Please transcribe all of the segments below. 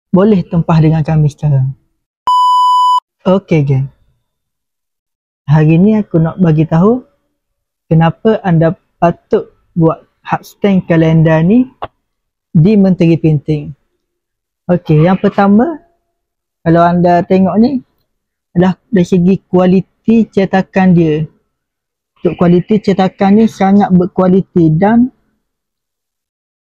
boleh tempah dengan kami sekarang. Okey geng, hari ni aku nak bagi tahu kenapa anda patut buat hard stand kalender ni di Menteri Printing. Okey, yang pertama, kalau anda tengok ni adalah dari segi kualiti cetakan dia. Untuk kualiti cetakan ni sangat berkualiti dan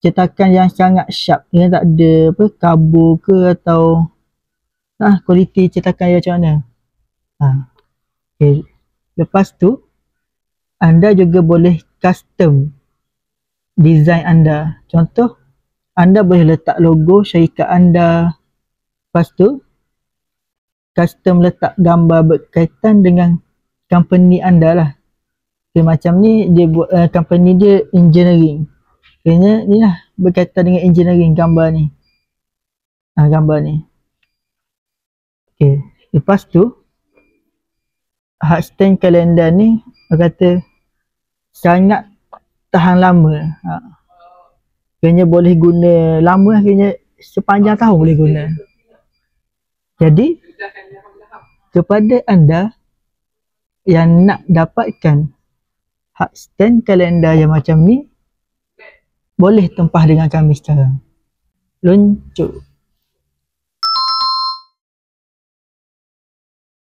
cetakan yang sangat sharp. Dia tak ada apa kabur ke atau kualiti cetakan dia macam mana. Okay. Lepas tu anda juga boleh custom design anda. Contoh, anda boleh letak logo syarikat anda. Lepas tu custom letak gambar berkaitan dengan company anda lah. Okay, macam ni dia buat company dia engineering. Kayaknya ni lah berkaitan dengan engineering gambar ni. Gambar ni. Okay. Lepas tu hard stand kalender ni kata sangat tahan lama. Kayaknya boleh guna lama, kayaknya sepanjang tahun boleh guna. Jadi kepada anda yang nak dapatkan hard stand kalender yang macam ni, boleh tempah dengan kami sekarang. Luncur.